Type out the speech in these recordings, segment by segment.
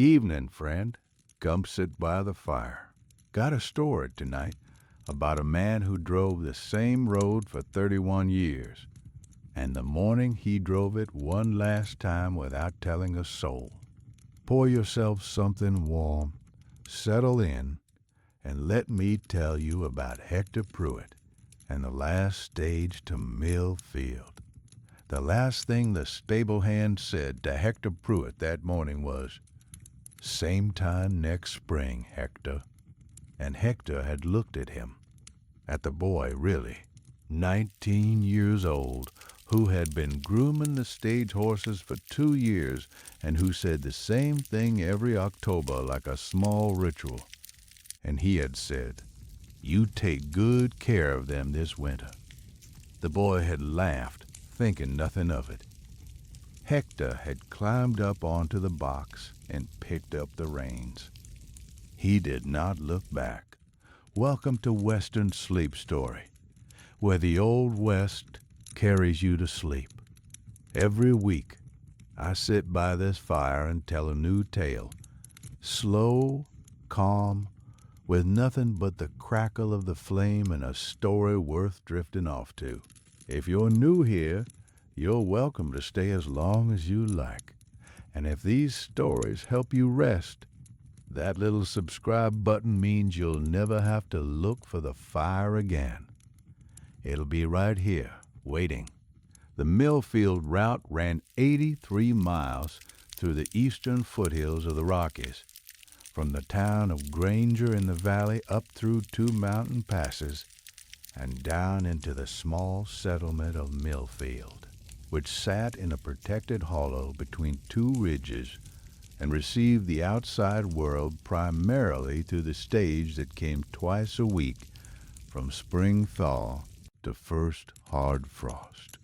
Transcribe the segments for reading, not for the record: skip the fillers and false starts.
Evening, friend. Come sit by the fire. Got a story tonight about a man who drove the same road for 31 years, and the morning he drove it one last time without telling a soul. Pour yourself something warm, settle in, and let me tell you about Hector Pruitt and the last stage to Millfield. The last thing the stable hand said to Hector Pruitt that morning was, "Same time next spring, Hector." And Hector had looked at him, at the boy, really, 19 years old, who had been grooming the stage horses for 2 years and who said the same thing every October like a small ritual. And he had said, "You take good care of them this winter." The boy had laughed, thinking nothing of it. Hector had climbed up onto the box and picked up the reins. He did not look back. Welcome to Western Sleep Story, where the Old West carries you to sleep. Every week, I sit by this fire and tell a new tale, slow, calm, with nothing but the crackle of the flame and a story worth drifting off to. If you're new here, you're welcome to stay as long as you like. And if these stories help you rest, that little subscribe button means you'll never have to look for the fire again. It'll be right here, waiting. The Millfield route ran 83 miles through the eastern foothills of the Rockies, from the town of Granger in the valley up through 2 mountain passes and down into the small settlement of Millfield, which sat in a protected hollow between 2 ridges and received the outside world primarily through the stage that came twice a week from spring thaw to first hard frost.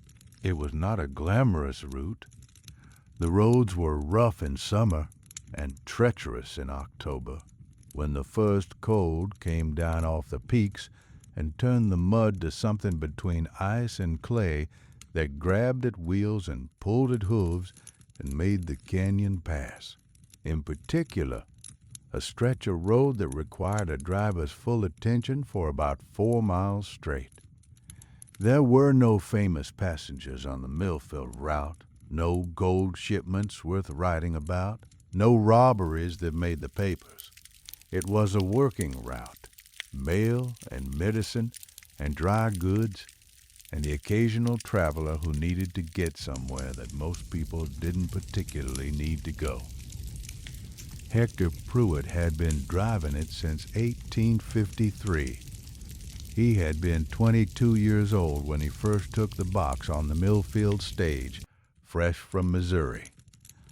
It was not a glamorous route. The roads were rough in summer and treacherous in October, when the first cold came down off the peaks and turned the mud to something between ice and clay that grabbed at wheels and pulled at hooves and made the canyon pass. In particular, a stretch of road that required a driver's full attention for about 4 miles straight. There were no famous passengers on the Millfield route, no gold shipments worth writing about, no robberies that made the papers. It was a working route, mail and medicine and dry goods, and the occasional traveler who needed to get somewhere that most people didn't particularly need to go. Hector Pruitt had been driving it since 1853. He had been 22 years old when he first took the box on the Millfield stage, fresh from Missouri,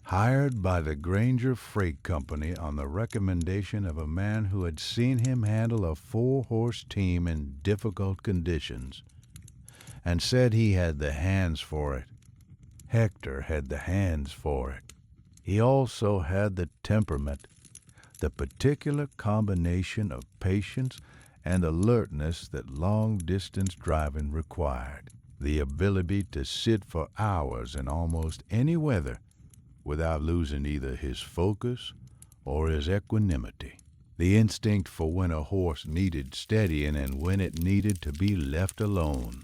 hired by the Granger Freight Company on the recommendation of a man who had seen him handle a 4-horse team in difficult conditions, and said he had the hands for it. Hector had the hands for it. He also had the temperament, the particular combination of patience and alertness that long-distance driving required, the ability to sit for hours in almost any weather without losing either his focus or his equanimity, the instinct for when a horse needed steadying and when it needed to be left alone.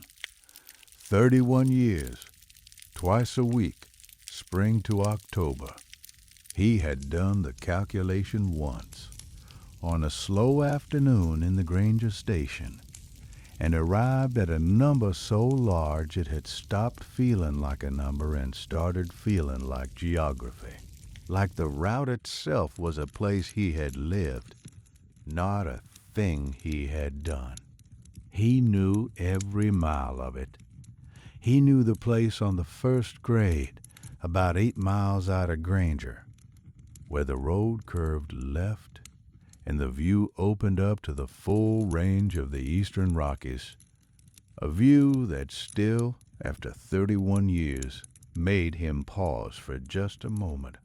31 years, twice a week, spring to October. He had done the calculation once, on a slow afternoon in the Granger station, and arrived at a number so large it had stopped feeling like a number and started feeling like geography, like the route itself was a place he had lived, not a thing he had done. He knew every mile of it. He knew the place on the first grade, about 8 miles out of Granger, where the road curved left and the view opened up to the full range of the eastern Rockies, a view that still, after 31 years, made him pause for just a moment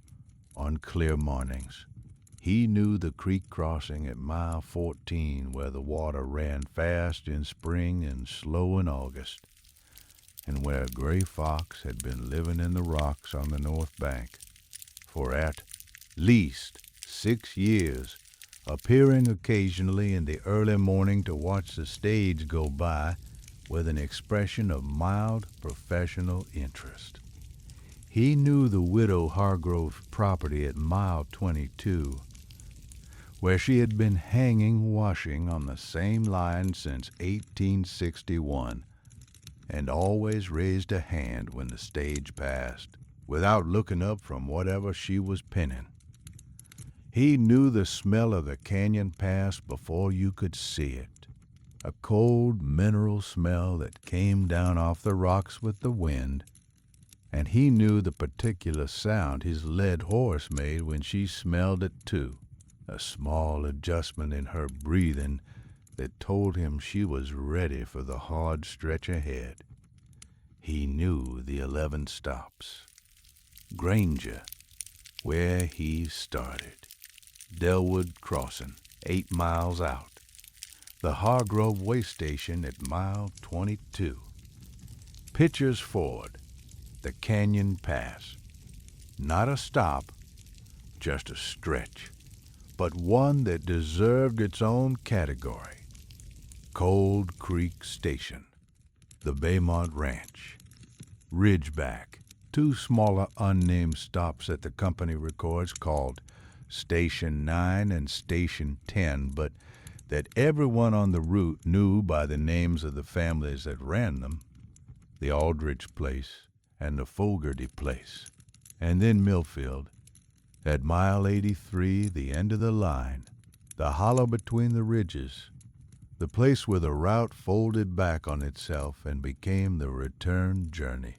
on clear mornings. He knew the creek crossing at mile 14 where the water ran fast in spring and slow in August, and where a gray fox had been living in the rocks on the north bank for at least 6 years, appearing occasionally in the early morning to watch the stage go by with an expression of mild professional interest. He knew the widow Hargrove's property at mile 22, where she had been hanging washing on the same line since 1861, and always raised a hand when the stage passed, without looking up from whatever she was penning. He knew the smell of the canyon pass before you could see it, a cold mineral smell that came down off the rocks with the wind, and he knew the particular sound his led horse made when she smelled it too, a small adjustment in her breathing that told him she was ready for the hard stretch ahead. He knew the 11 stops. Granger, where he started. Dellwood Crossing, 8 miles out. The Hargrove Waystation at mile 22. Pitcher's Ford, the Canyon Pass. Not a stop, just a stretch, but one that deserved its own category. Cold Creek Station, the Beaumont Ranch, Ridgeback, 2 smaller unnamed stops that the company records called Station 9 and Station 10, but that everyone on the route knew by the names of the families that ran them, the Aldrich Place and the Fogarty Place. And then Millfield, at mile 83, the end of the line, the hollow between the ridges, the place where the route folded back on itself and became the return journey.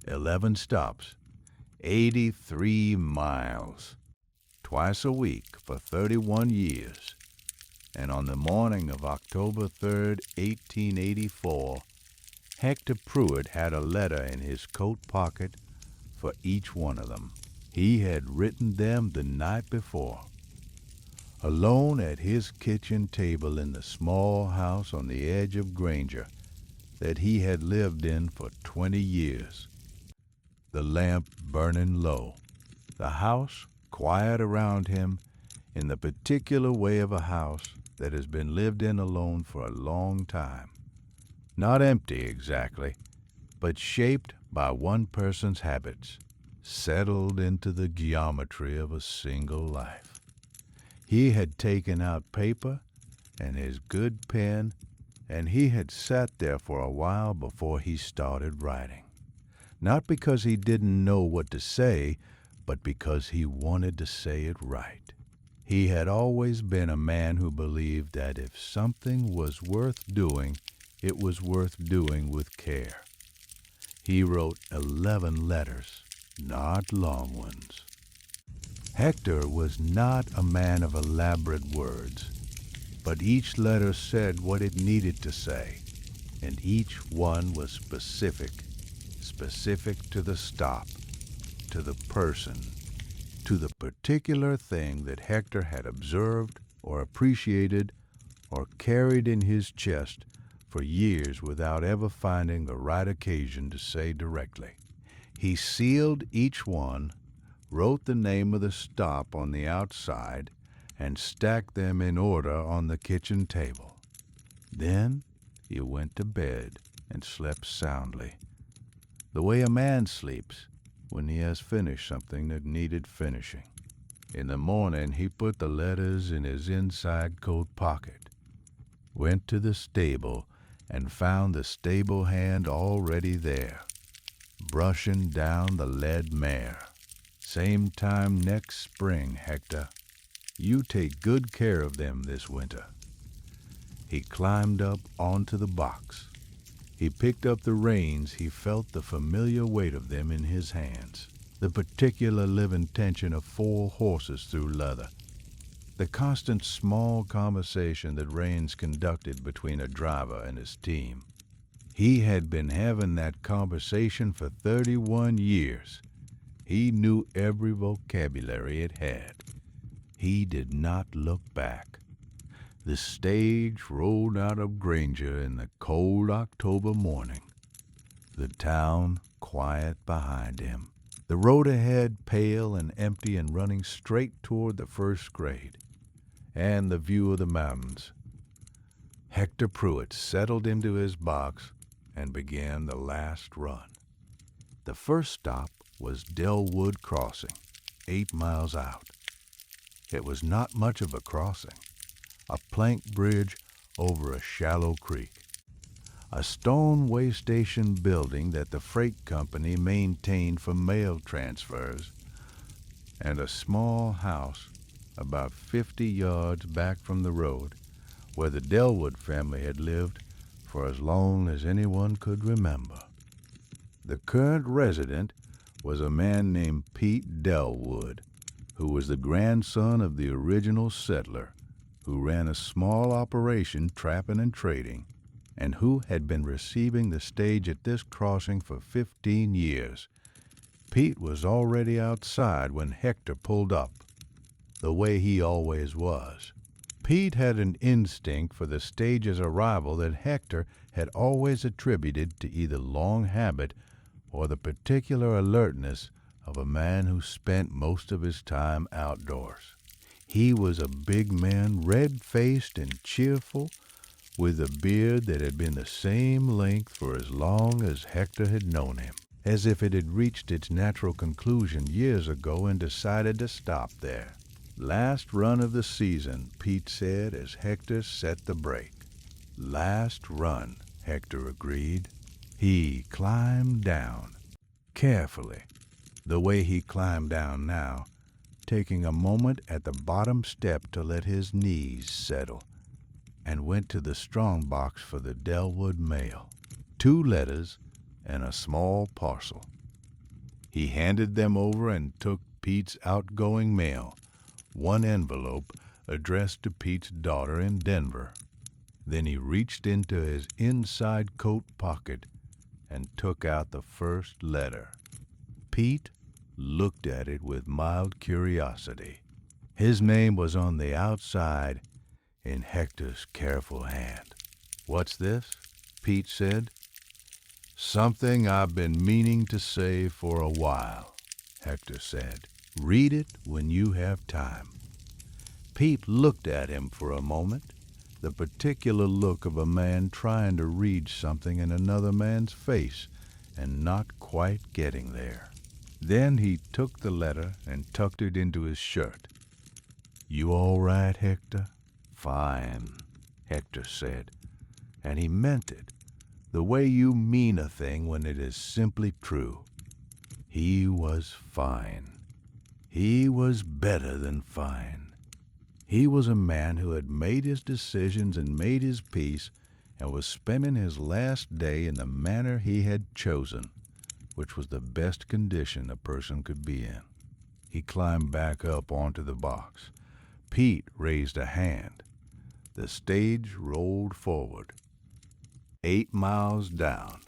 11 stops, 83 miles, twice a week for 31 years. And on the morning of October 3rd, 1884, Hector Pruitt had a letter in his coat pocket for each one of them. He had written them the night before. Alone at his kitchen table in the small house on the edge of Granger that he had lived in for 20 years. The lamp burning low, the house quiet around him in the particular way of a house that has been lived in alone for a long time. Not empty exactly, but shaped by one person's habits, settled into the geometry of a single life. He had taken out paper and his good pen, and he had sat there for a while before he started writing. Not because he didn't know what to say, but because he wanted to say it right. He had always been a man who believed that if something was worth doing, it was worth doing with care. He wrote 11 letters, not long ones. Hector was not a man of elaborate words, but each letter said what it needed to say, and each one was specific to the stop, to the person, to the particular thing that Hector had observed or appreciated or carried in his chest for years without ever finding the right occasion to say directly. He sealed each one, wrote the name of the stop on the outside, and stacked them in order on the kitchen table. Then he went to bed and slept soundly, the way a man sleeps when he has finished something that needed finishing. In the morning he put the letters in his inside coat pocket, went to the stable, and found the stable hand already there, brushing down the led mare. Same time next spring, Hector. You take good care of them this winter. He climbed up onto the box. He picked up the reins. He felt the familiar weight of them in his hands, the particular living tension of 4 horses through leather, the constant small conversation that Raines conducted between a driver and his team. He had been having that conversation for 31 years. He knew every vocabulary it had. He did not look back. The stage rolled out of Granger in the cold October morning, the town quiet behind him. The road ahead pale and empty and running straight toward the first grade, and the view of the mountains. Hector Pruitt settled into his box and began the last run. The first stop was Dellwood Crossing, 8 miles out. It was not much of a crossing, a plank bridge over a shallow creek. A stone Waystation building that the freight company maintained for mail transfers, and a small house about 50 yards back from the road where the Dellwood family had lived for as long as anyone could remember. The current resident was a man named Pete Dellwood, who was the grandson of the original settler, who ran a small operation trapping and trading, and who had been receiving the stage at this crossing for 15 years. Pete was already outside when Hector pulled up, the way he always was. Pete had an instinct for the stage's arrival that Hector had always attributed to either long habit or the particular alertness of a man who spent most of his time outdoors. He was a big man, red-faced and cheerful, with a beard that had been the same length for as long as Hector had known him, as if it had reached its natural conclusion years ago and decided to stop there. "Last run of the season," Pete said as Hector set the brake. "Last run," Hector agreed. He climbed down, carefully, the way he climbed down now, taking a moment at the bottom step to let his knees settle, and went to the strong box for the Dellwood mail. 2 letters and a small parcel. He handed them over and took Pete's outgoing mail, 1 envelope addressed to Pete's daughter in Denver. Then he reached into his inside coat pocket and took out the first letter. Pete looked at it with mild curiosity. His name was on the outside in Hector's careful hand. "What's this?" Pete said. "Something I've been meaning to say for a while," Hector said. "Read it when you have time." Pete looked at him for a moment, the particular look of a man trying to read something in another man's face and not quite getting there. Then he took the letter and tucked it into his shirt. "You all right, Hector?" "Fine," Hector said, and he meant it, the way you mean a thing when it is simply true. He was fine. He was better than fine. He was a man who had made his decisions and made his peace and was spending his last day in the manner he had chosen, which was the best condition a person could be in. He climbed back up onto the box. Pete raised a hand. The stage rolled forward. 8 miles down,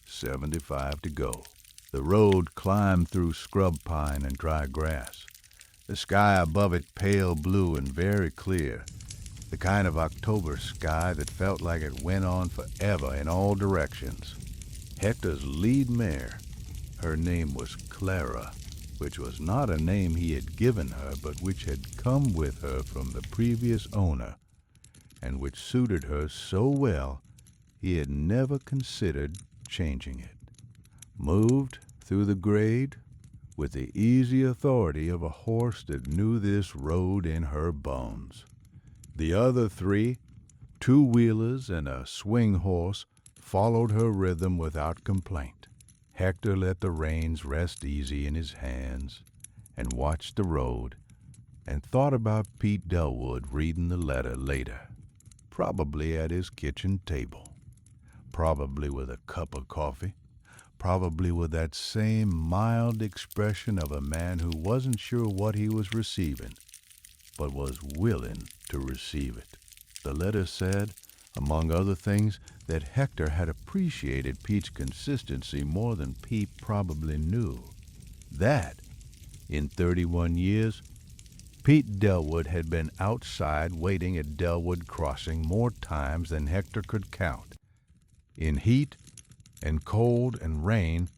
75 to go. The road climbed through scrub pine and dry grass. The sky above it pale blue and very clear, the kind of October sky that felt like it went on forever in all directions. Hector's lead mare, her name was Clara, which was not a name he had given her, but which had come with her from the previous owner, and which suited her so well he had never considered changing it, moved through the grade with the easy authority of a horse that knew this road in her bones. The other 3, 2-wheelers and a swing horse, followed her rhythm without complaint. Hector let the reins rest easy in his hands and watched the road and thought about Pete Dellwood reading the letter later, probably at his kitchen table, probably with a cup of coffee, probably with that same mild expression of a man who wasn't sure what he was receiving, but was willing to receive it. The letter said, among other things, that Hector had appreciated Pete's consistency more than Pete probably knew. That, in 31 years, Pete Dellwood had been outside waiting at Dellwood Crossing more times than Hector could count, in heat and cold and rain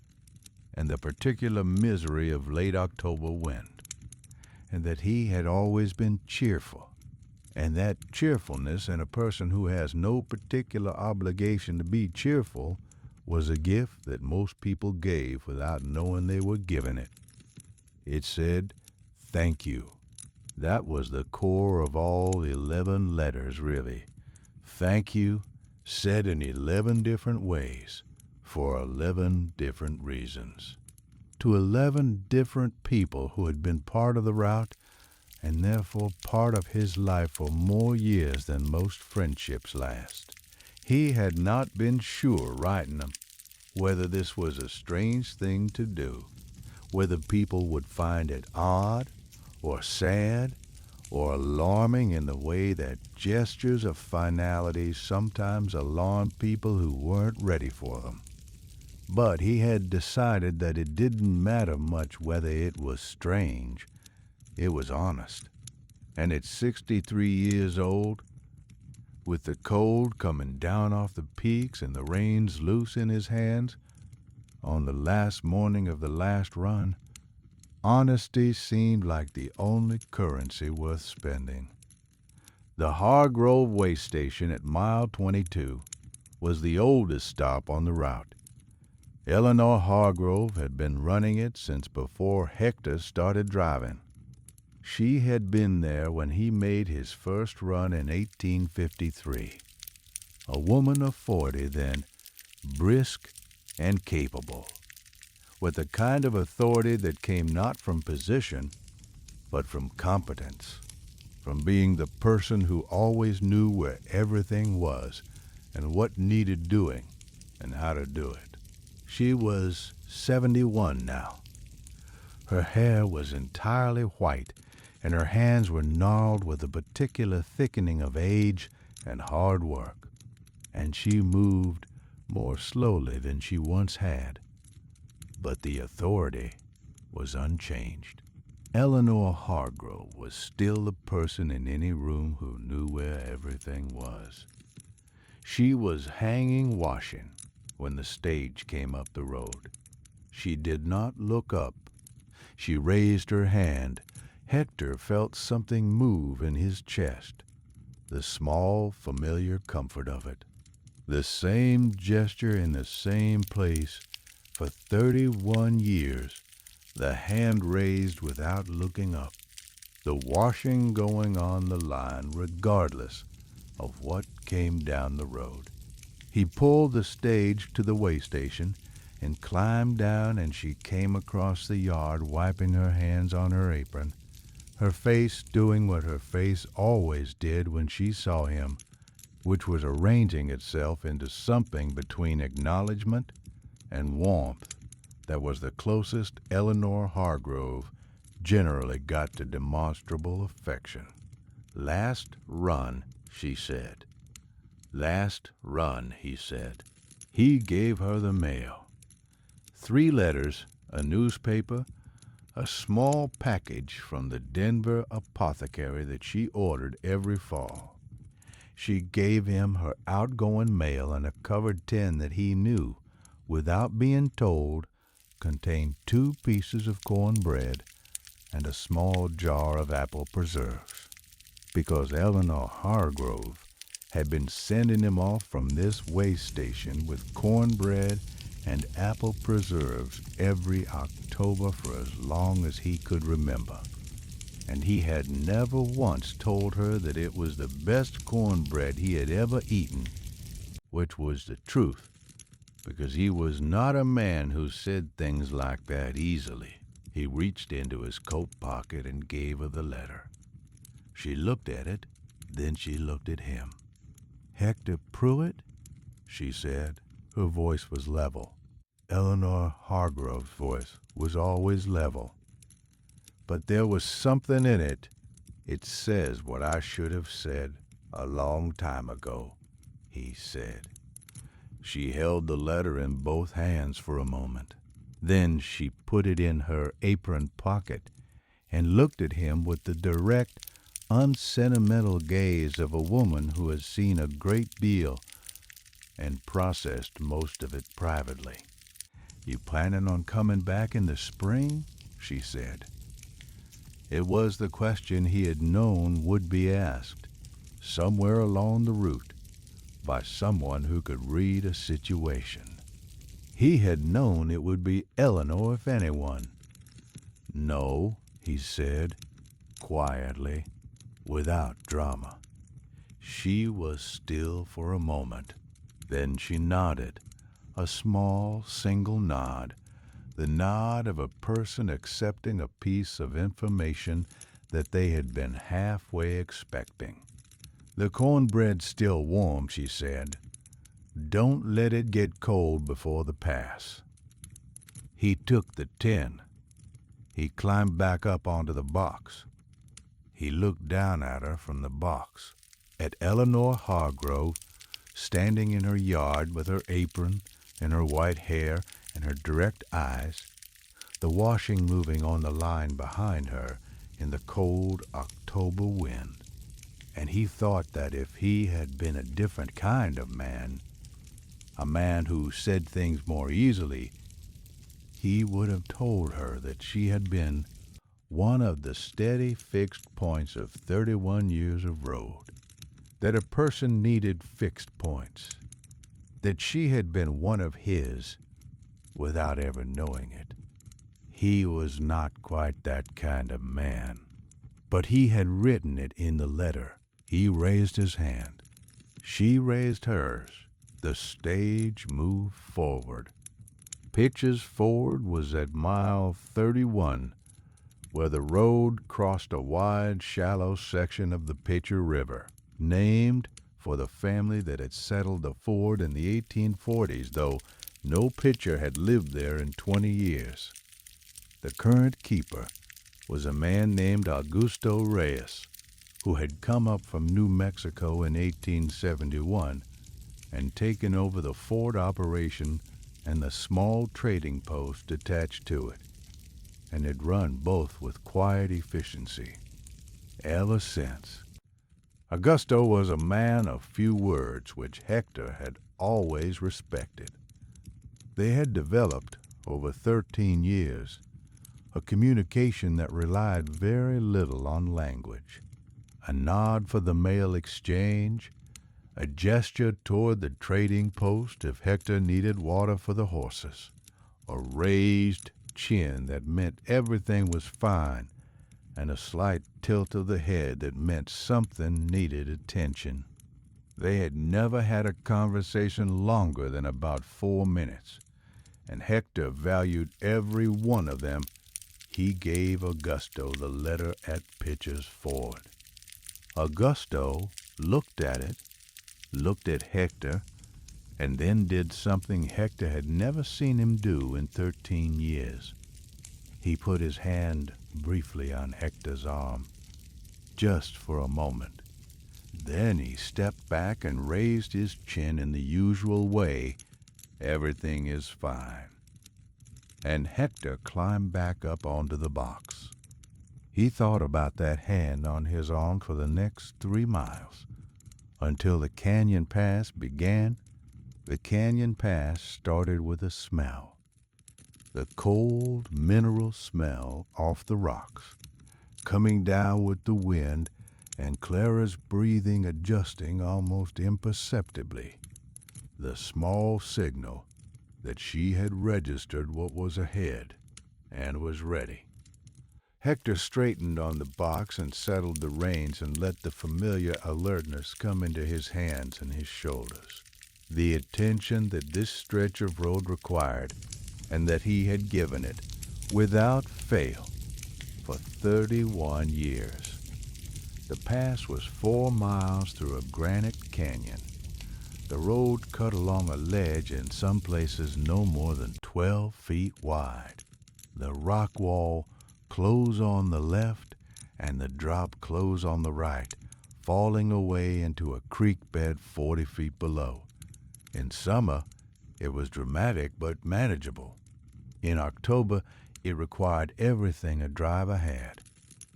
and the particular misery of late October wind, and that he had always been cheerful, and that cheerfulness in a person who has no particular obligation to be cheerful was a gift that most people gave without knowing they were giving it. It said, "Thank you." That was the core of all 11 letters, really. Thank you, said in 11 different ways, for 11 different reasons. To 11 different people who had been part of the route and therefore part of his life for more years than most friendships last. He had not been sure, writing them, whether this was a strange thing to do, whether people would find it odd or sad or alarming in the way that gestures of finality sometimes alarm people who weren't ready for them. But he had decided that it didn't matter much whether it was strange. It was honest. And at 63 years old, with the cold coming down off the peaks and the reins loose in his hands, on the last morning of the last run, honesty seemed like the only currency worth spending. The Hargrove Waystation at mile 22 was the oldest stop on the route. Eleanor Hargrove had been running it since before Hector started driving. She had been there when he made his first run in 1853. A woman of 40 then, brisk and capable, with the kind of authority that came not from position, but from competence, from being the person who always knew where everything was and what needed doing and how to do it. She was 71 now. Her hair was entirely white, and her hands were gnarled with a particular thickening of age and hard work, and she moved more slowly than she once had. But the authority was unchanged. Eleanor Hargrove was still the person in any room who knew where everything was. She was hanging washing when the stage came up the road. She did not look up. She raised her hand. Hector felt something move in his chest, the small, familiar comfort of it. The same gesture in the same place for 31 years, the hand raised without looking up, the washing going on the line regardless of what came down the road. He pulled the stage to the Waystation and climbed down, and she came across the yard wiping her hands on her apron, her face doing what her face always did when she saw him, which was arranging itself into something between acknowledgment and warmth that was the closest Eleanor Hargrove generally got to demonstrable affection. "Last run," she said. "Last run," he said. He gave her the mail. 3 letters, a newspaper, a small package from the Denver apothecary that she ordered every fall. She gave him her outgoing mail in a covered tin that he knew, without being told, contained 2 pieces of cornbread and a small jar of apple preserves, because Eleanor Hargrove had been sending him off from this Waystation with cornbread and apple preserves every October for as long as he could remember. And he had never once told her that it was the best cornbread he had ever eaten, which was the truth, because he was not a man who said things like that easily. He reached into his coat pocket and gave her the letter. She looked at it, then she looked at him. "Hector Pruitt?" she said. Her voice was level. Eleanor Hargrove's voice was always level. But there was something in it. "It says what I should have said a long time ago," he said. She held the letter in both hands for a moment. Then she put it in her apron pocket and looked at him with the direct, unsentimental gaze of a woman who has seen a great deal and processed most of it privately. "You planning on coming back in the spring?" she said. It was the question he had known would be asked, somewhere along the route, by someone who could read a situation. He had known it would be Eleanor if anyone. "No," he said, quietly, without drama. She was still for a moment. Then she nodded, a small, single nod, the nod of a person accepting a piece of information that they had been halfway expecting. "The cornbread's still warm," she said. "Don't let it get cold before the pass." He took the tin. He climbed back up onto the box. He looked down at her from the box, at Eleanor Hargrove, standing in her yard with her apron and her white hair and her direct eyes, the washing moving on the line behind her in the cold October wind. And he thought that if he had been a different kind of man, a man who said things more easily, he would have told her that she had been one of the steady fixed points of 31 years of road, that a person needed fixed points, that she had been one of his without ever knowing it. He was not quite that kind of man, but he had written it in the letter. He raised his hand. She raised hers. The stage moved forward. Pitcher's Ford was at mile 31, where the road crossed a wide, shallow section of the Pitcher River, named for the family that had settled the ford in the 1840s, though no pitcher had lived there in 20 years. The current keeper was a man named Augusto Reyes, who had come up from New Mexico in 1871 and taken over the ford operation and the small trading post attached to it, and had run both with quiet efficiency ever since. Augusto was a man of few words, which Hector had always respected. They had developed, over 13 years, a communication that relied very little on language. A nod for the mail exchange, a gesture toward the trading post if Hector needed water for the horses, a raised chin that meant everything was fine, and a slight tilt of the head that meant something needed attention. They had never had a conversation longer than about 4 minutes, and Hector valued every one of them. He gave Augusto the letter at Pitcher's Ford. Augusto looked at it, looked at Hector, and then did something Hector had never seen him do in 13 years. He put his hand briefly on Hector's arm, just for a moment. Then he stepped back and raised his chin in the usual way. "Everything is fine." And Hector climbed back up onto the box. He thought about that hand on his arm for the next 3 miles, until the canyon pass began. The canyon pass started with a smell, the cold mineral smell off the rocks, coming down with the wind, and Clara's breathing adjusting almost imperceptibly, the small signal that she had registered what was ahead and was ready. Hector straightened on the box and settled the reins and let the familiar alertness come into his hands and his shoulders, the attention that this stretch of road required and that he had given it, without fail, for 31 years. The pass was 4 miles through a granite canyon. The road cut along a ledge in some places no more than 12 feet wide. The rock wall close on the left and the drop close on the right, falling away into a creek bed 40 feet below. In summer, it was dramatic but manageable. In October, it required everything a driver had: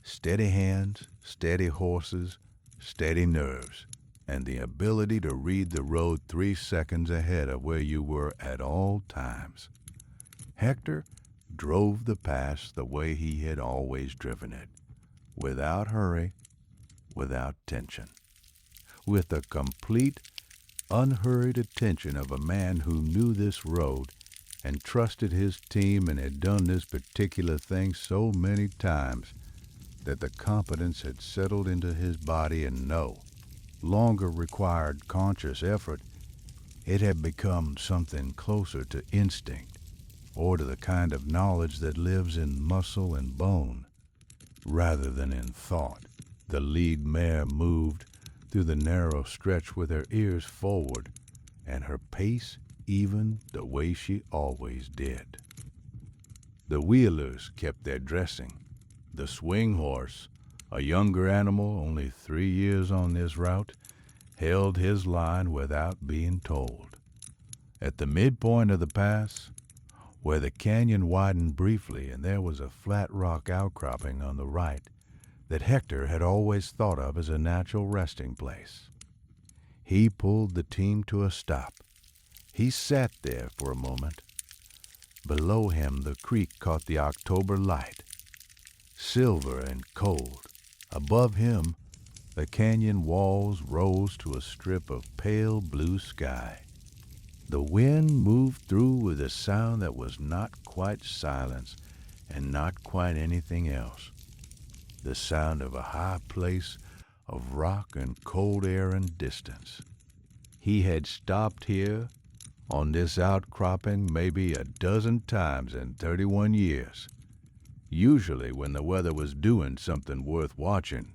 steady hands, steady horses, steady nerves, and the ability to read the road 3 seconds ahead of where you were at all times. Hector drove the pass the way he had always driven it, without hurry, without tension, with the complete, unhurried attention of a man who knew this road and trusted his team and had done this particular thing so many times that the confidence had settled into his body and no longer required conscious effort. It had become something closer to instinct or to the kind of knowledge that lives in muscle and bone rather than in thought. The lead mare moved through the narrow stretch with her ears forward and her pace even the way she always did. The wheelers kept their dressing. The swing horse, a younger animal only 3 years on this route, held his line without being told. At the midpoint of the pass, where the canyon widened briefly and there was a flat rock outcropping on the right that Hector had always thought of as a natural resting place, he pulled the team to a stop. He sat there for a moment. Below him the creek caught the October light, silver and cold. Above him, the canyon walls rose to a strip of pale blue sky. The wind moved through with a sound that was not quite silence and not quite anything else. The sound of a high place of rock and cold air and distance. He had stopped here on this outcropping maybe a dozen times in 31 years, usually when the weather was doing something worth watching.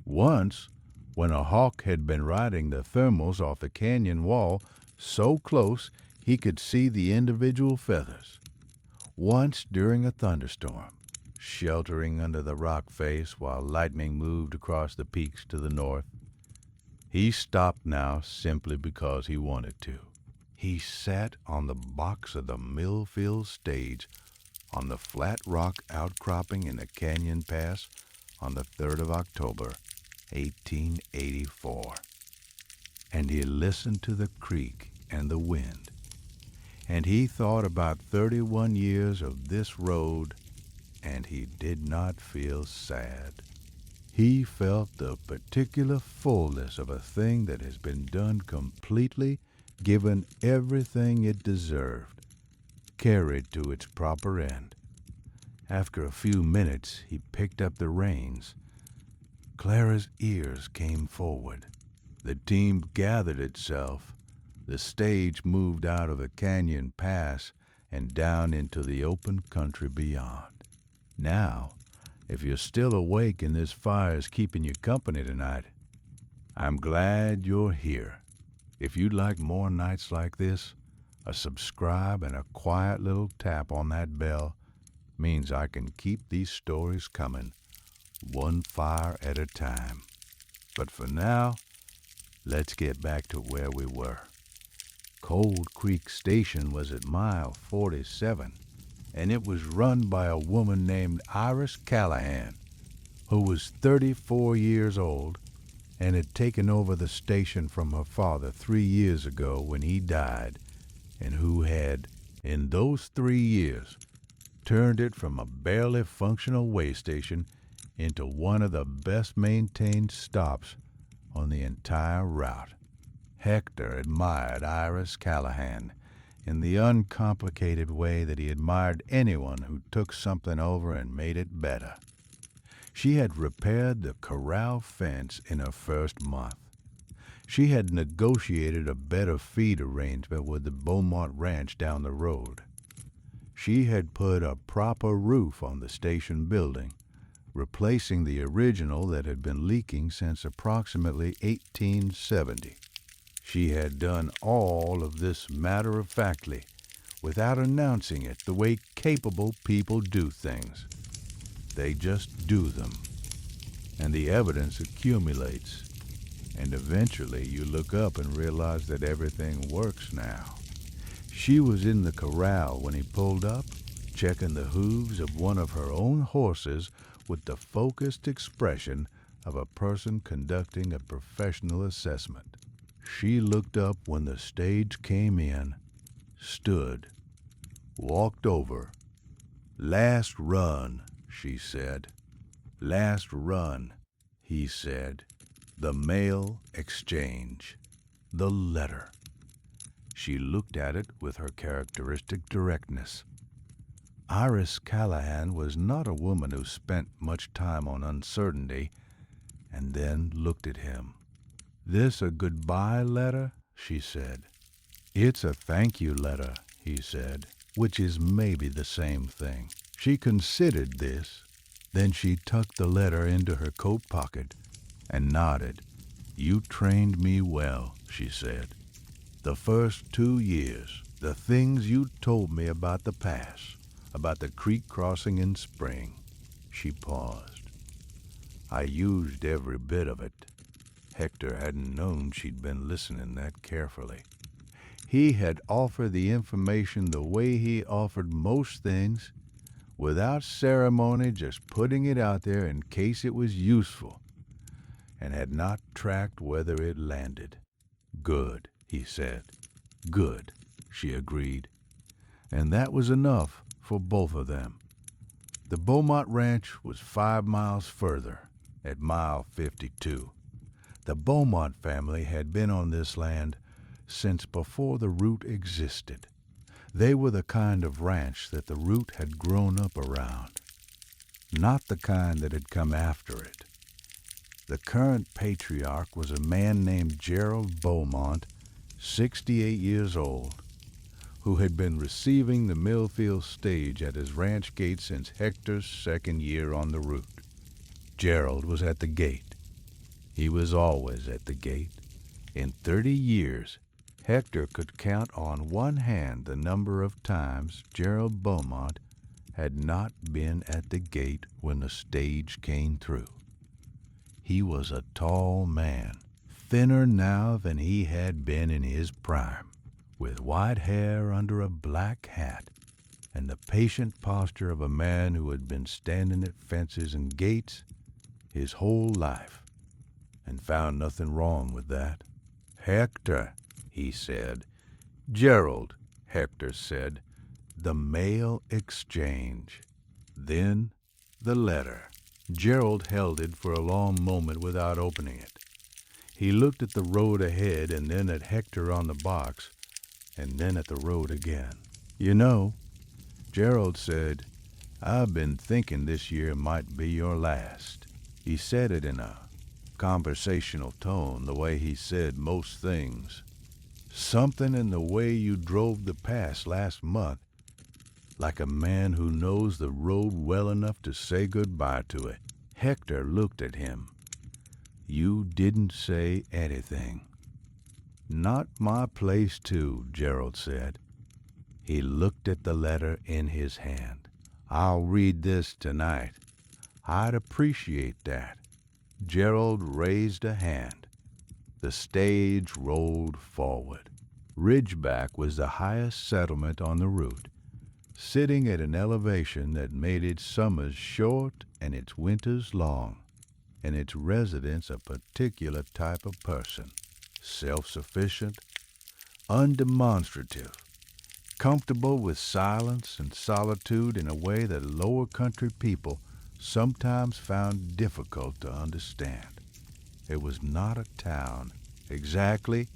Once, when a hawk had been riding the thermals off the canyon wall so close he could see the individual feathers. Once during a thunderstorm, sheltering under the rock face while lightning moved across the peaks to the north. He stopped now simply because he wanted to. He sat on the box of the Millfield stage on the flat rock outcropping in the canyon pass on the 3rd of October, 1884. And he listened to the creek and the wind. And he thought about 31 years of this road, and he did not feel sad. He felt the particular fullness of a thing that has been done completely, given everything it deserved, carried to its proper end. After a few minutes, he picked up the reins. Clara's ears came forward. The team gathered itself. The stage moved out of the canyon pass and down into the open country beyond. Now, if you're still awake and this fire's keeping you company tonight, I'm glad you're here. If you'd like more nights like this, a subscribe and a quiet little tap on that bell means I can keep these stories coming, one fire at a time. But for now, let's get back to where we were. Cold Creek Station was at mile 47, and it was run by a woman named Iris Callahan, who was 34 years old and had taken over the station from her father 3 years ago when he died, and who had, in those 3 years, turned it from a barely functional way station into one of the best-maintained stops on the entire route. Hector admired Iris Callahan in the uncomplicated way that he admired anyone who took something over and made it better. She had repaired the corral fence in her first month. She had negotiated a better feed arrangement with the Beaumont ranch down the road. She had put a proper roof on the station building, replacing the original that had been leaking since approximately 1870. She had done all of this matter-of-factly, without announcing it the way capable people do things. They just do them, and the evidence accumulates, and eventually you look up and realize that everything works now. She was in the corral when he pulled up, checking the hooves of one of her own horses with the focused expression of a person conducting a professional assessment. She looked up when the stage came in, stood, walked over. "Last run," she said. "Last run," he said. "The mail exchange. The letter." She looked at it with her characteristic directness. Iris Callahan was not a woman who spent much time on uncertainty, and then looked at him. "This a goodbye letter?" she said. "It's a thank you letter," he said, which is maybe the same thing. She considered this. Then she tucked the letter into her coat pocket and nodded. "You trained me well," she said. "The first 2 years, the things you told me about the pass, about the creek crossing in spring." She paused. "I used every bit of it." Hector hadn't known she'd been listening that carefully. He had offered the information the way he offered most things, without ceremony, just putting it out there in case it was useful, and had not tracked whether it landed. "Good," he said. "Good," she agreed. And that was enough for both of them. The Beaumont ranch was 5 miles further, at mile 52. The Beaumont family had been on this land since before the route existed. They were the kind of ranch that the route had grown up around, not the kind that had come after it. The current patriarch was a man named Gerald Beaumont, 68 years old, who had been receiving the Millfield stage at his ranch gate since Hector's second year on the route. Gerald was at the gate. He was always at the gate. In 30 years, Hector could count on one hand the number of times Gerald Beaumont had not been at the gate when the stage came through. He was a tall man, thinner now than he had been in his prime, with white hair under a black hat, and the patient posture of a man who had been standing at fences and gates his whole life, and found nothing wrong with that. "Hector," he said. "Gerald," Hector said. "The mail exchange." Then the letter. Gerald held it for a long moment without opening it. He looked at the road ahead and then at Hector on the box, and then at the road again. "You know," Gerald said, "I've been thinking this year might be your last." He said it in a conversational tone, the way he said most things. Something in the way you drove the pass last month, like a man who knows the road well enough to say goodbye to it. Hector looked at him. "You didn't say anything." "Not my place to," Gerald said. He looked at the letter in his hand. "I'll read this tonight. I'd appreciate that." Gerald raised a hand. The stage rolled forward. Ridgeback was the highest settlement on the route, sitting at an elevation that made its summers short and its winters long, and its residents a particular type of person, self-sufficient, undemonstrative, comfortable with silence and solitude in a way that lower country people sometimes found difficult to understand. It was not a town, exactly,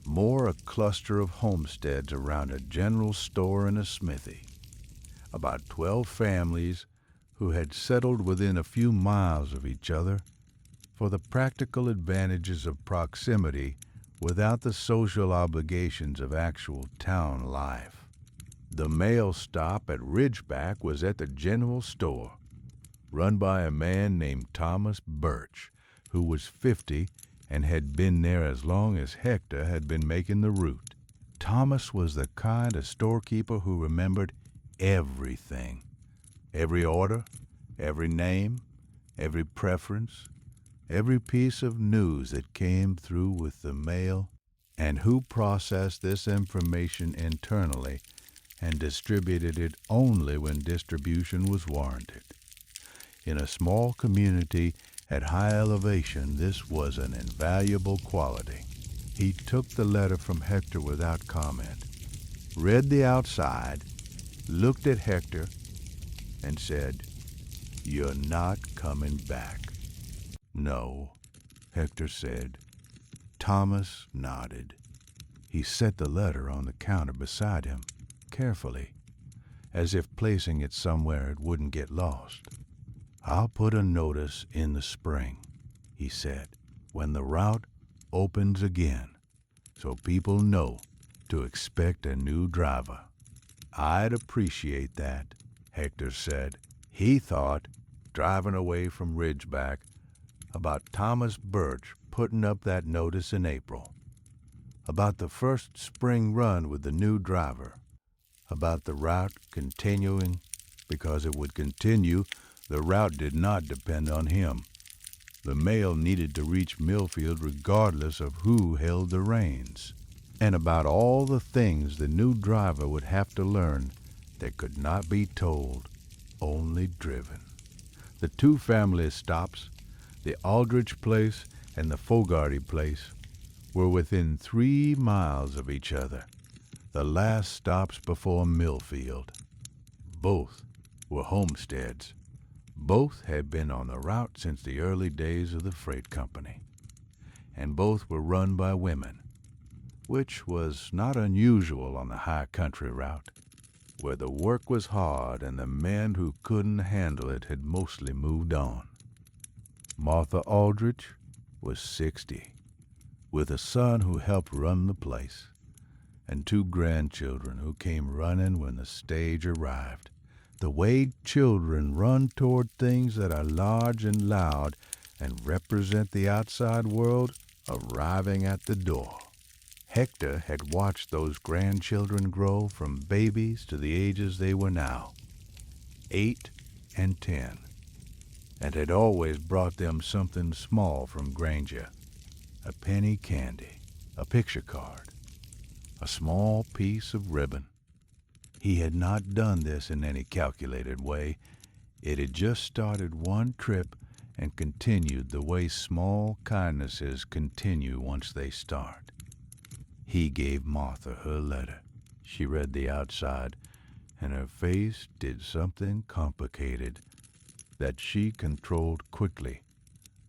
more a cluster of homesteads around a general store and a smithy. About 12 families who had settled within a few miles of each other for the practical advantages of proximity without the social obligations of actual town life. The mail stop at Ridgeback was at the general store, run by a man named Thomas Birch, who was 50 and had been there as long as Hector had been making the route. Thomas was the kind of storekeeper who remembered everything. Every order, every name, every preference, every piece of news that came through with the mail, and who processed this information internally and distributed it only when distribution was warranted. In a small community at high elevation, this was an invaluable quality. He took the letter from Hector without comment, read the outside, looked at Hector, and said, "You're not coming back." "No," Hector said. Thomas nodded. He set the letter on the counter beside him, carefully, as if placing it somewhere it wouldn't get lost. "I'll put a notice in the spring," he said, "when the route opens again, so people know to expect a new driver." "I'd appreciate that," Hector said. He thought, driving away from Ridgeback, about Thomas Birch putting up that notice in April, about the first spring run with the new driver, about the route continuing because it would continue. The route did not depend on him. The mail needed to reach Millfield regardless of who held the reins, and about all the things the new driver would have to learn that could not be told, only driven. The two family stops, the Aldrich place and the Fogarty place, were within 3 miles of each other, the last stops before Millfield. Both were homesteads. Both had been on the route since the early days of the freight company, and both were run by women, which was not unusual on the high country route, where the work was hard and the men who couldn't handle it had mostly moved on. Martha Aldrich was 60, with a son who helped run the place, and 2 grandchildren who came running when the stage arrived, the way children run toward things that are large and loud and represent the outside world arriving at the door. Hector had watched those grandchildren grow from babies to the ages they were now, 8 and 10, and had always brought them something small from Granger, a penny candy, a picture card, a small piece of ribbon. He had not done this in any calculated way. It had just started one trip and continued the way small kindnesses continue once they start. He gave Martha her letter. She read the outside, and her face did something complicated that she controlled quickly,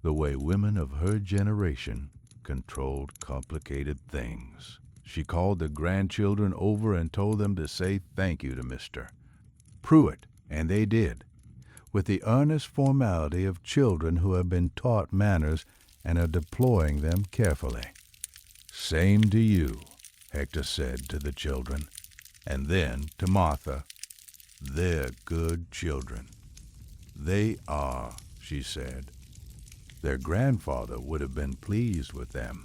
the way women of her generation controlled complicated things. She called the grandchildren over and told them to say thank you to Mr. Pruitt, and they did, with the earnest formality of children who have been taught manners and are deploying them carefully. "Same to you," Hector said to the children, and then to Martha, "They're good children." "They are," she said. Their grandfather would have been pleased with them.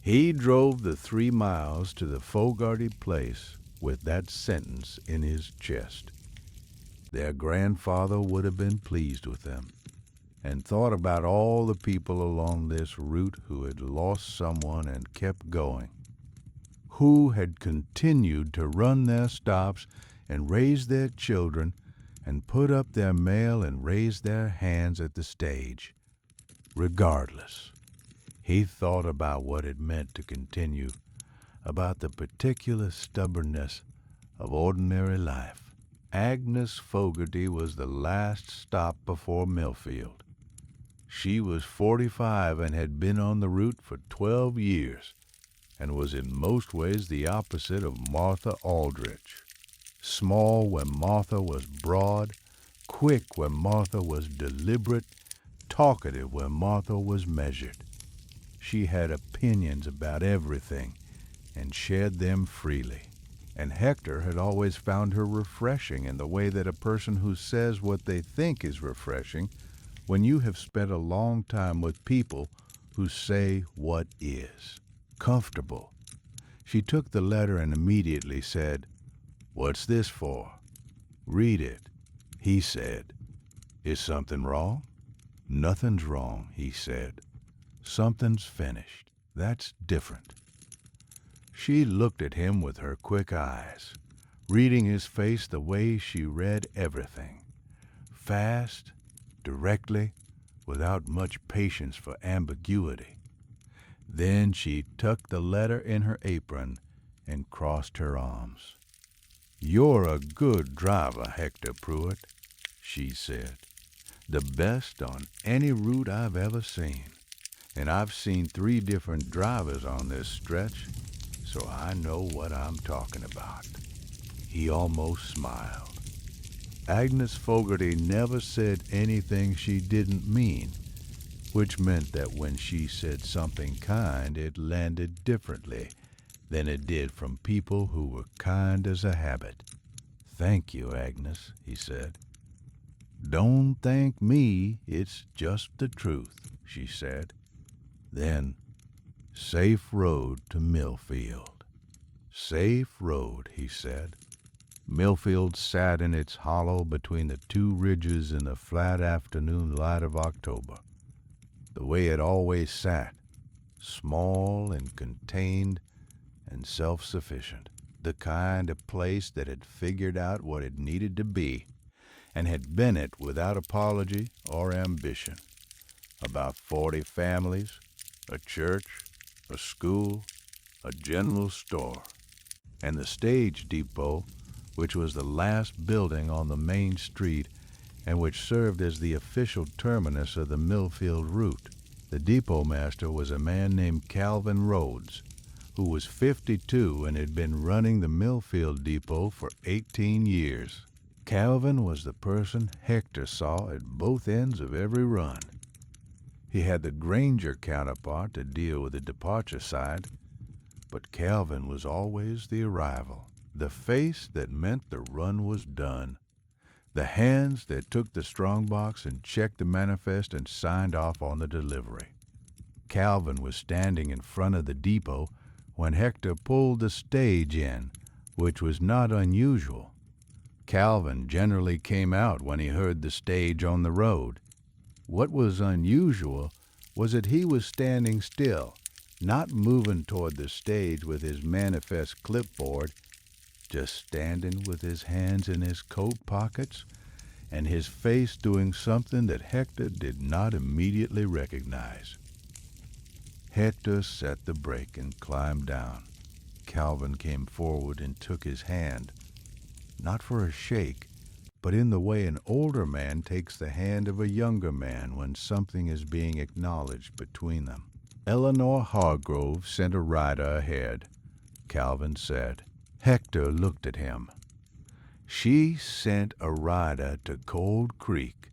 He drove the 3 miles to the Fogarty place with that sentence in his chest. Their grandfather would have been pleased with them, and thought about all the people along this route who had lost someone and kept going, who had continued to run their stops and raise their children and put up their mail and raise their hands at the stage, regardless. He thought about what it meant to continue, about the particular stubbornness of ordinary life. Agnes Fogarty was the last stop before Millfield. She was 45 and had been on the route for 12 years, and was in most ways the opposite of Martha Aldrich. Small when Martha was broad, quick when Martha was deliberate, talkative when Martha was measured. She had opinions about everything and shared them freely. And Hector had always found her refreshing in the way that a person who says what they think is refreshing when you have spent a long time with people who say what is. Comfortable. She took the letter and immediately said, "What's this for?" "Read it," he said. "Is something wrong?" "Nothing's wrong," he said. "Something's finished. That's different." She looked at him with her quick eyes, reading his face the way she read everything, fast, directly, without much patience for ambiguity. Then she tucked the letter in her apron and crossed her arms. "You're a good driver, Hector Pruitt," she said. "The best on any route I've ever seen. And I've seen 3 different drivers on this stretch, so I know what I'm talking about." He almost smiled. Agnes Fogarty never said anything she didn't mean, which meant that when she said something kind, it landed differently than it did from people who were kind as a habit. "Thank you, Agnes," he said. "Don't thank me, it's just the truth," she said. Then, "Safe road to Millfield." "Safe road," he said. Millfield sat in its hollow between the 2 ridges in the flat afternoon light of October, the way it always sat, small and contained and self-sufficient, the kind of place that had figured out what it needed to be and had been it without apology or ambition. About 40 families, a church, a school, a general store, and the stage depot, which was the last building on the main street and which served as the official terminus of the Millfield route. The depot master was a man named Calvin Rhodes, who was 52 and had been running the Millfield depot for 18 years. Calvin was the person Hector saw at both ends of every run. He had the Granger counterpart to deal with the departure side, but Calvin was always the arrival, the face that meant the run was done, the hands that took the strongbox and checked the manifest and signed off on the delivery. Calvin was standing in front of the depot when Hector pulled the stage in, which was not unusual. Calvin generally came out when he heard the stage on the road. What was unusual was that he was standing still, not moving toward the stage with his manifest clipboard, just standing with his hands in his coat pockets and his face doing something that Hector did not immediately recognize. Hector set the brake and climbed down. Calvin came forward and took his hand, not for a shake, but in the way an older man takes the hand of a younger man when something is being acknowledged between them. "Eleanor Hargrove sent a rider ahead," Calvin said. Hector looked at him. "She sent a rider to Cold Creek,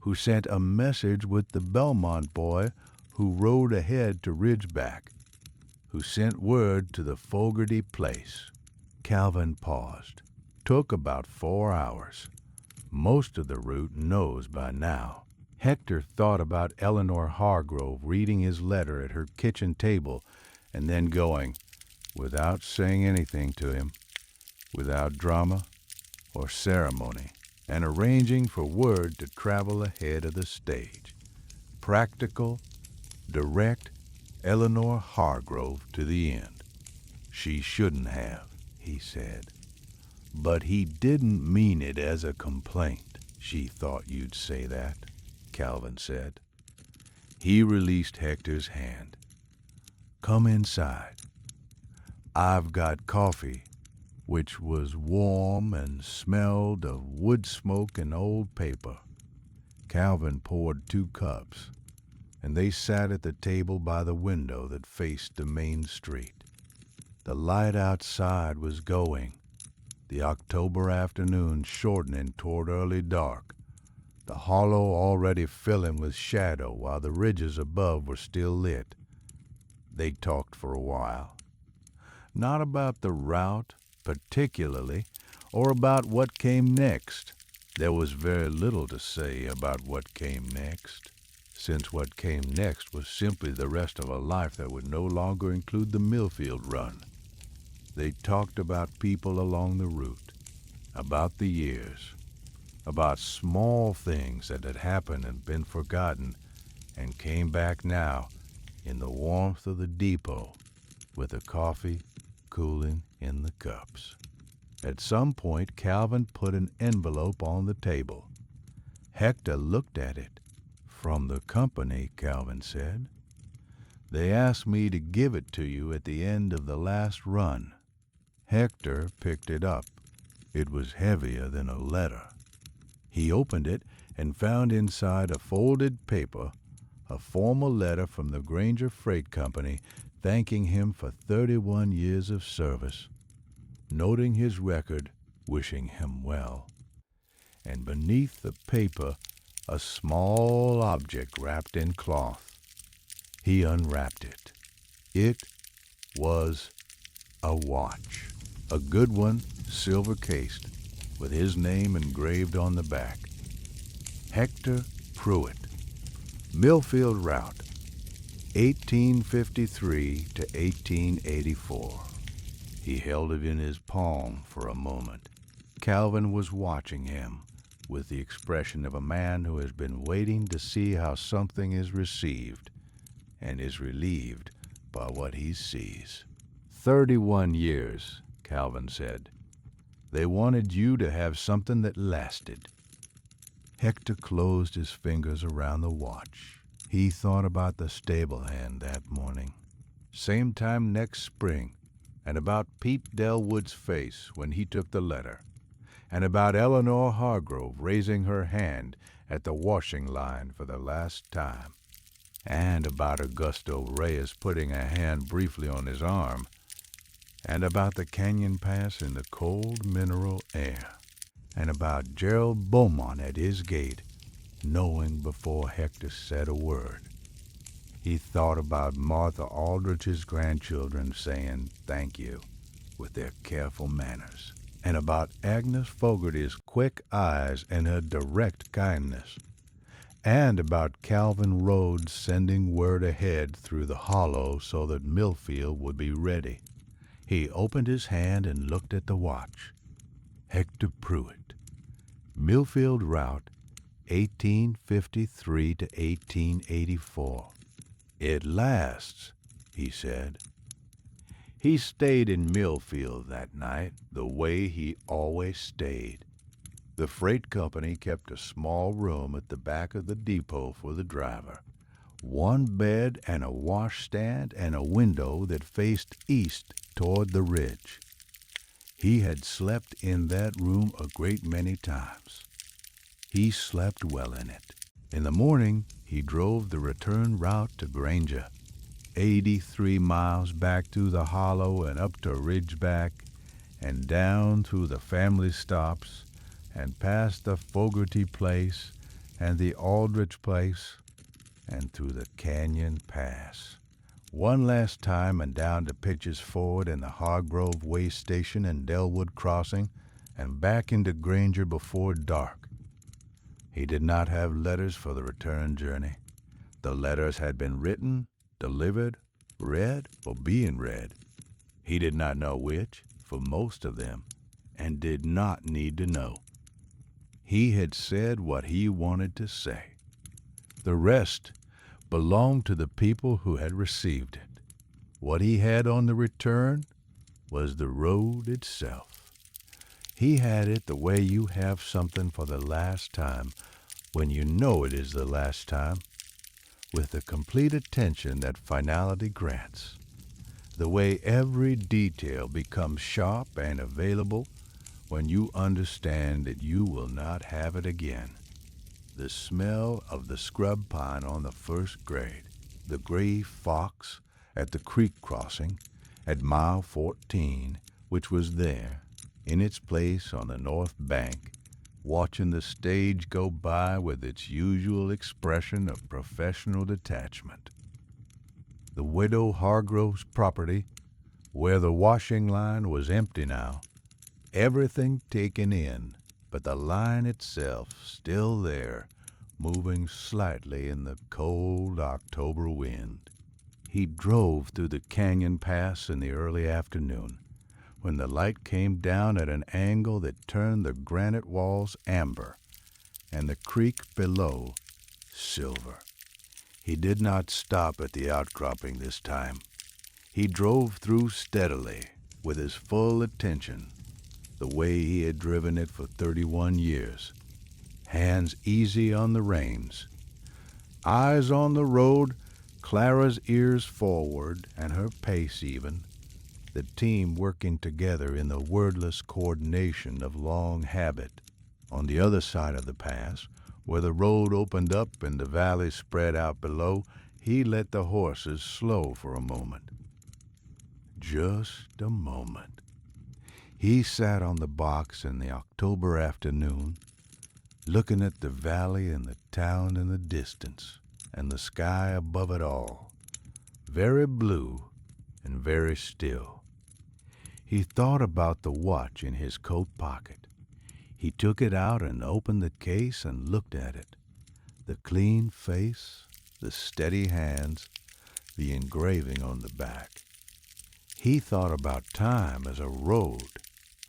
who sent a message with the Beaumont boy who rode ahead to Ridgeback, who sent word to the Fogarty place." Calvin paused. "Took about 4 hours. Most of the route knows by now." Hector thought about Eleanor Hargrove reading his letter at her kitchen table and then going, without saying anything to him, without drama or ceremony, and arranging for word to travel ahead of the stage. Practical, direct Eleanor Hargrove to the end. "She shouldn't have," he said. "But he didn't mean it as a complaint." "She thought you'd say that," Calvin said. He released Hector's hand. "Come inside. I've got coffee," which was warm and smelled of wood smoke and old paper. Calvin poured 2 cups, and they sat at the table by the window that faced the main street. The light outside was going, the October afternoon shortening toward early dark, the hollow already filling with shadow while the ridges above were still lit. They talked for a while. Not about the route, particularly, or about what came next. There was very little to say about what came next, since what came next was simply the rest of a life that would no longer include the Millfield run. They talked about people along the route, about the years, about small things that had happened and been forgotten and came back now in the warmth of the depot with the coffee cooling in the cups. At some point, Calvin put an envelope on the table. Hector looked at it. "From the company," Calvin said. "They asked me to give it to you at the end of the last run." Hector picked it up. It was heavier than a letter. He opened it and found inside a folded paper a formal letter from the Granger Freight Company thanking him for 31 years of service, noting his record, wishing him well. And beneath the paper, a small object wrapped in cloth. He unwrapped it. It was a watch, a good one, silver-cased, with his name engraved on the back. Hector Pruitt, Millfield Route, 1853 to 1884. He held it in his palm for a moment. Calvin was watching him with the expression of a man who has been waiting to see how something is received and is relieved by what he sees. 31 years, Calvin said. They wanted you to have something that lasted. Hector closed his fingers around the watch. He thought about the stable hand that morning. Same time next spring, and about Pete Dellwood's face when he took the letter, and about Eleanor Hargrove raising her hand at the washing line for the last time, and about Augusto Reyes putting a hand briefly on his arm, and about the canyon pass in the cold mineral air, and about Gerald Beaumont at his gate, knowing before Hector said a word. He thought about Martha Aldrich's grandchildren saying thank you with their careful manners, and about Agnes Fogarty's quick eyes and her direct kindness, and about Calvin Rhodes sending word ahead through the hollow so that Millfield would be ready. He opened his hand and looked at the watch. Hector Pruitt, Millfield Route, 1853 to 1884. It lasts, he said. He stayed in Millfield that night the way he always stayed. The freight company kept a small room at the back of the depot for the driver, one bed and a washstand and a window that faced east toward the ridge. He had slept in that room a great many times. He slept well in it. In the morning, he drove the return route to Granger, 83 miles back through the hollow and up to Ridgeback, and down through the family stops, and past the Fogarty place and the Aldrich place, and through the Canyon Pass. One last time and down to Pitcher's Ford and the Hargrove Waystation and Dellwood Crossing, and back into Granger before dark. He did not have letters for the return journey. The letters had been written, delivered, read, or being read. He did not know which, for most of them, and did not need to know. He had said what he wanted to say. The rest belonged to the people who had received it. What he had on the return was the road itself. He had it the way you have something for the last time when you know it is the last time, with the complete attention that finality grants, the way every detail becomes sharp and available when you understand that you will not have it again. The smell of the scrub pine on the first grade, the gray fox at the creek crossing at mile 14, which was there, in its place on the north bank, watching the stage go by with its usual expression of professional detachment. The widow Hargrove's property, where the washing line was empty now, everything taken in, but the line itself still there, moving slightly in the cold October wind. He drove through the canyon pass in the early afternoon, when the light came down at an angle that turned the granite walls amber and the creek below silver. He did not stop at the outcropping this time. He drove through steadily, with his full attention, the way he had driven it for 31 years, hands easy on the reins, eyes on the road, Clara's ears forward and her pace even, the team working together in the wordless coordination of long habit. On the other side of the pass, where the road opened up and the valley spread out below, he let the horses slow for a moment. Just a moment. He sat on the box in the October afternoon, looking at the valley and the town in the distance, and the sky above it all, very blue and very still. He thought about the watch in his coat pocket. He took it out and opened the case and looked at it. The clean face, the steady hands, the engraving on the back. He thought about time as a road,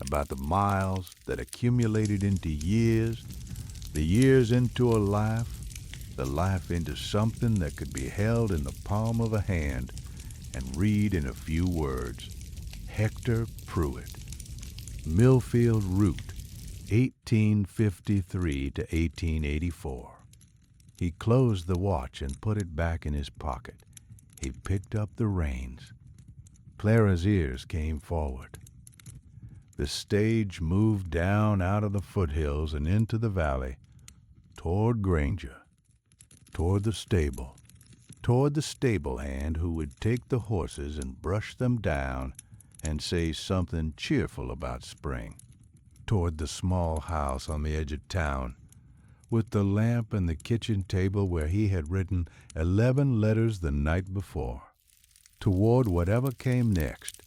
about the miles that accumulated into years, the years into a life, the life into something that could be held in the palm of a hand and read in a few words. Hector Pruitt, Millfield Route, 1853 to 1884. He closed the watch and put it back in his pocket. He picked up the reins. Clara's ears came forward. The stage moved down out of the foothills and into the valley, toward Granger, toward the stable hand who would take the horses and brush them down and say something cheerful about spring, toward the small house on the edge of town, with the lamp and the kitchen table where he had written 11 letters the night before, toward whatever came next,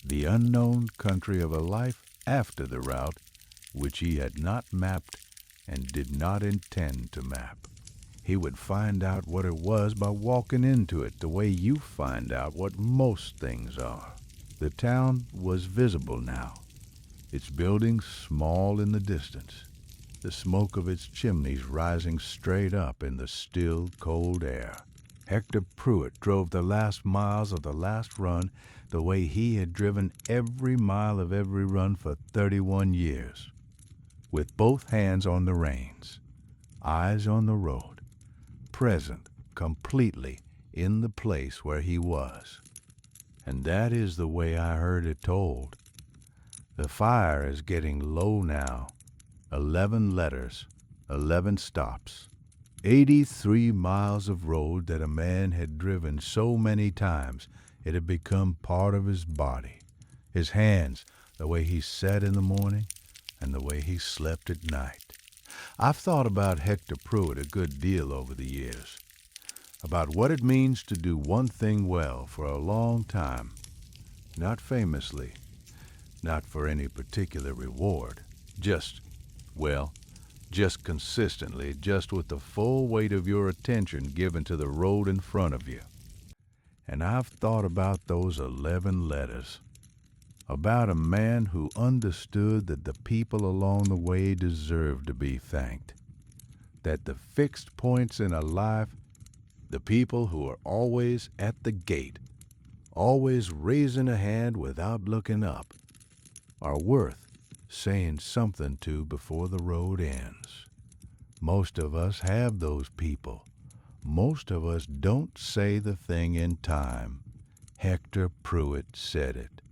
the unknown country of a life after the route which he had not mapped and did not intend to map. He would find out what it was by walking into it the way you find out what most things are. The town was visible now, its buildings small in the distance, the smoke of its chimneys rising straight up in the still, cold air. Hector Pruitt drove the last miles of the last run the way he had driven every mile of every run for 31 years, with both hands on the reins, eyes on the road, present completely in the place where he was. And that is the way I heard it told. The fire is getting low now. 11 letters, 11 stops. 83 miles of road that a man had driven so many times it had become part of his body. His hands, the way he sat in the morning, and the way he slept at night. I've thought about Hector Pruitt a good deal over the years, about what it means to do one thing well for a long time, not famously, not for any particular reward, just consistently, just with the full weight of your attention given to the road in front of you. And I've thought about those 11 letters, about a man who understood that the people along the way deserved to be thanked, that the fixed points in a life, the people who are always at the gate, always raising a hand without looking up, are worth saying something to before the road ends. Most of us have those people. Most of us don't say the thing in time. Hector Pruitt said it.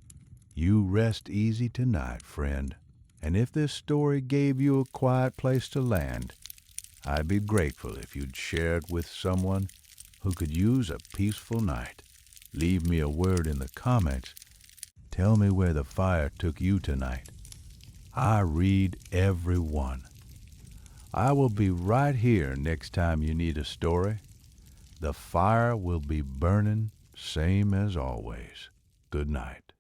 You rest easy tonight, friend, and if this story gave you a quiet place to land, I'd be grateful if you'd share it with someone who could use a peaceful night. Leave me a word in the comments. Tell me where the fire took you tonight. I read every one. I will be right here next time you need a story. The fire will be burning, same as always. Good night.